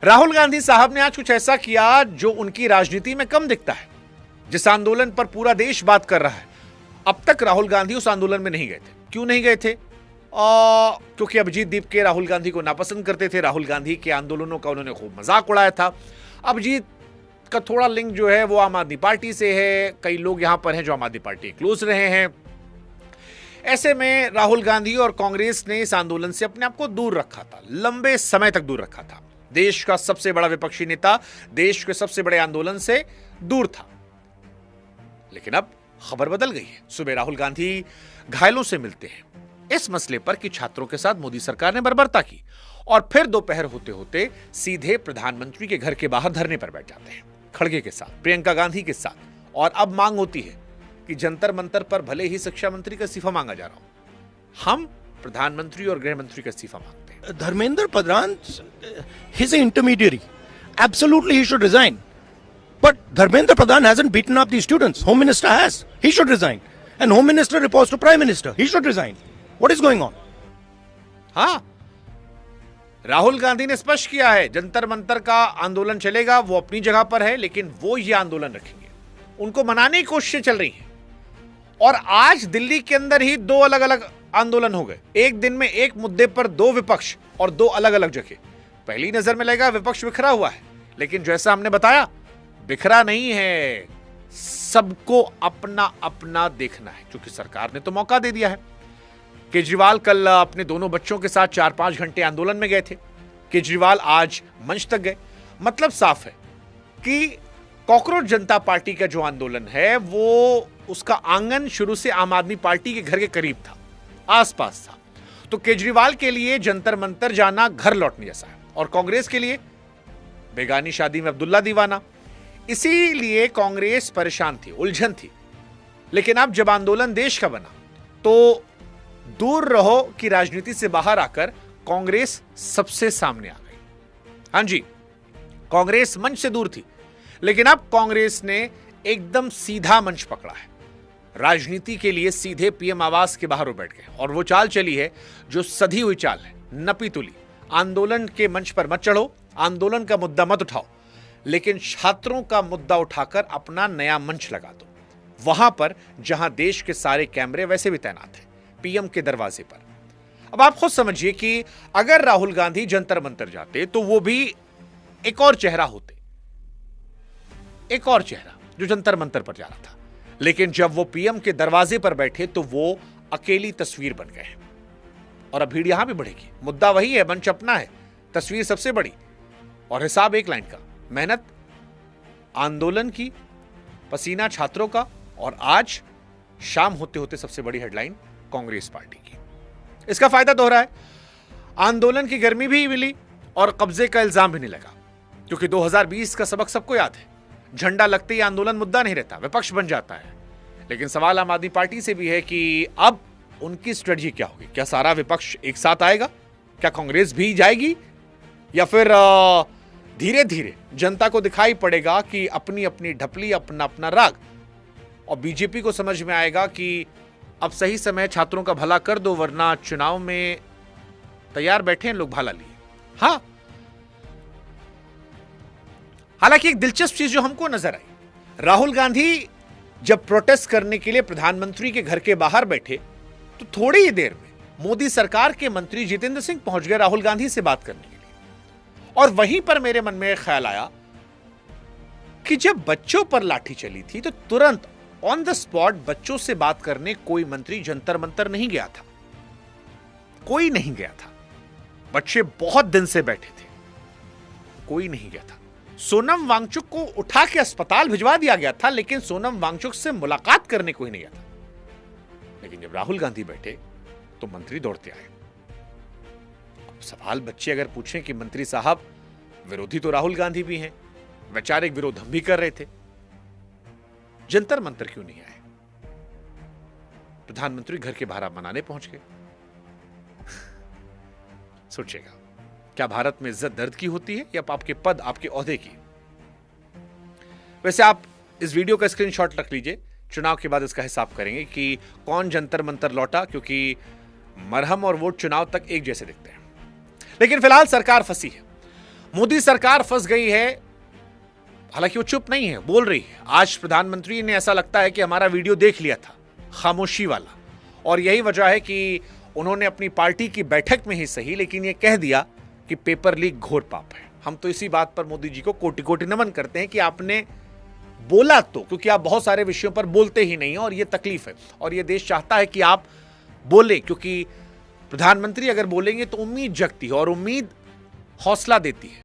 राहुल गांधी साहब ने आज कुछ ऐसा किया जो उनकी राजनीति में कम दिखता है। जिस आंदोलन पर पूरा देश बात कर रहा है, अब तक राहुल गांधी उस आंदोलन में नहीं गए थे। क्यों नहीं गए थे? क्योंकि अभिजीत दीप के राहुल गांधी को नापसंद करते थे। राहुल गांधी के आंदोलनों का उन्होंने खूब मजाक उड़ाया था। अभिजीत का थोड़ा लिंक जो है वो आम आदमी पार्टी से है। कई लोग यहां पर हैं जो आम आदमी पार्टी क्लोज रहे हैं। ऐसे में राहुल गांधी और कांग्रेस ने इस आंदोलन से अपने आप को दूर रखा था, लंबे समय तक दूर रखा था। देश का सबसे बड़ा विपक्षी नेता देश के सबसे बड़े आंदोलन से दूर था। लेकिन अब खबर बदल गई है। सुबह राहुल गांधी घायलों से मिलते हैं इस मसले पर कि छात्रों के साथ मोदी सरकार ने बर्बरता की, और फिर दोपहर होते होते सीधे प्रधानमंत्री के घर के बाहर धरने पर बैठ जाते हैं, खड़गे के साथ, प्रियंका गांधी के साथ। और अब मांग होती है कि जंतर मंतर पर भले ही शिक्षा मंत्री का इस्तीफा मांगा जा रहा हो, हम प्रधानमंत्री और गृह मंत्री का इस्तीफा मांगते हैं। Dharmendra Pradhan, he's an intermediary. Absolutely, he should resign. But Dharmendra Pradhan hasn't beaten up the students. Home Minister has. He should resign. And Home Minister reports to Prime Minister. He should resign. What is going on? हाँ, राहुल गांधी ने स्पष्ट किया है जंतर मंतर का आंदोलन चलेगा, वो अपनी जगह पर है, लेकिन वो ये आंदोलन रखेंगे। उनको मनाने की कोशिशें चल रही हैं। और आज दिल्ली के अंदर ही दो अलग अलग आंदोलन हो गए। एक दिन में एक मुद्दे पर दो विपक्ष और दो अलग अलग जगह। पहली नजर में लगेगा विपक्ष बिखरा हुआ है, लेकिन जैसा हमने बताया बिखरा नहीं है। सबको अपना अपना देखना है, क्योंकि सरकार ने तो मौका दे दिया है। केजरीवाल कल अपने दोनों बच्चों के साथ 4-5 घंटे आंदोलन में गए थे। केजरीवाल आज मंच तक गए। मतलब साफ है कि कॉकरोच जनता पार्टी का जो आंदोलन है वो उसका आंगन शुरू से आम आदमी पार्टी के घर के करीब था, आसपास था। तो केजरीवाल के लिए जंतर मंतर जाना घर लौटने जैसा है, और कांग्रेस के लिए बेगानी शादी में अब्दुल्ला दीवाना। इसीलिए कांग्रेस परेशान थी, उलझन थी। लेकिन अब जब आंदोलन देश का बना तो दूर रहो कि राजनीति से बाहर आकर कांग्रेस सबसे सामने आ गई। हां जी, कांग्रेस मंच से दूर थी, लेकिन अब कांग्रेस ने एकदम सीधा मंच पकड़ा है। राजनीति के लिए सीधे पीएम आवास के बाहर वो बैठ गए, और वो चाल चली है जो सधी हुई चाल है, नपी तुली। आंदोलन के मंच पर मत चढ़ो, आंदोलन का मुद्दा मत उठाओ, लेकिन छात्रों का मुद्दा उठाकर अपना नया मंच लगा दो, वहां पर जहां देश के सारे कैमरे वैसे भी तैनात हैं, पीएम के दरवाजे पर। अब आप खुद समझिए कि अगर राहुल गांधी जंतर मंतर जाते तो वो भी एक और चेहरा होते, एक और चेहरा जो जंतर मंतर पर जा रहा था। लेकिन जब वो पीएम के दरवाजे पर बैठे तो वो अकेली तस्वीर बन गए। और अब भीड़ यहां भी बढ़ेगी। मुद्दा वही है, मंच अपना है, तस्वीर सबसे बड़ी, और हिसाब एक लाइन का, मेहनत आंदोलन की, पसीना छात्रों का, और आज शाम होते होते सबसे बड़ी हेडलाइन कांग्रेस पार्टी की। इसका फायदा दोहरा है। आंदोलन की गर्मी भी मिली और कब्जे का इल्जाम भी नहीं लगा, क्योंकि 2020 का सबक सबको याद है। झंडा लगते ही आंदोलन मुद्दा नहीं रहता, विपक्ष बन जाता है। लेकिन सवाल आम आदमी पार्टी से भी है कि अब उनकी स्ट्रेटजी क्या होगी। क्या सारा विपक्ष एक साथ आएगा? क्या कांग्रेस भी जाएगी? या फिर धीरे धीरे जनता को दिखाई पड़ेगा कि अपनी अपनी ढपली, अपना अपना राग, और बीजेपी को समझ में आएगा कि अब सही समय छात्रों का भला कर दो, वरना चुनाव में तैयार बैठे हैं लोग भाला लिए। हां, हालांकि एक दिलचस्प चीज जो हमको नजर आई, राहुल गांधी जब प्रोटेस्ट करने के लिए प्रधानमंत्री के घर के बाहर बैठे तो थोड़ी ही देर में मोदी सरकार के मंत्री जितेंद्र सिंह पहुंच गए राहुल गांधी से बात करने के लिए। और वहीं पर मेरे मन में एक ख्याल आया कि जब बच्चों पर लाठी चली थी तो तुरंत ऑन द स्पॉट बच्चों से बात करने कोई मंत्री जंतर मंतर नहीं गया था। कोई नहीं गया था। बच्चे बहुत दिन से बैठे थे, कोई नहीं गया था। सोनम वांगचुक को उठा के अस्पताल भिजवा दिया गया था, लेकिन सोनम वांगचुक से मुलाकात करने कोई नहीं गया था। लेकिन जब राहुल गांधी बैठे तो मंत्री दौड़ते आए। सवाल बच्चे अगर पूछें कि मंत्री साहब, विरोधी तो राहुल गांधी भी हैं, वैचारिक विरोध हम भी कर रहे थे, जंतर मंतर क्यों नहीं आए? प्रधानमंत्री घर के बाहर मनाने पहुंच गए। सोचेगा, क्या भारत में इज्जत दर्द की होती है या आपके पद, आपके ओहदे की? वैसे आप इस वीडियो का स्क्रीनशॉट रख लीजिए, चुनाव के बाद इसका हिसाब करेंगे कि कौन जंतर मंतर लौटा, क्योंकि मरहम और वोट चुनाव तक एक जैसे दिखते हैं। लेकिन फिलहाल सरकार फंसी है। मोदी सरकार फंस गई है। हालांकि वो चुप नहीं है, बोल रही है। आज प्रधानमंत्री ने ऐसा लगता है कि हमारा वीडियो देख लिया था, खामोशी वाला, और यही वजह है कि उन्होंने अपनी पार्टी की बैठक में ही सही लेकिन ये कह दिया कि पेपर लीक घोर पाप है। हम तो इसी बात पर मोदी जी को कोटि कोटि नमन करते हैं कि आपने बोला, तो क्योंकि आप बहुत सारे विषयों पर बोलते ही नहीं हैं और ये तकलीफ है और ये देश चाहता है कि आप बोले, क्योंकि प्रधानमंत्री अगर बोलेंगे तो उम्मीद जगती है और उम्मीद हौसला देती है।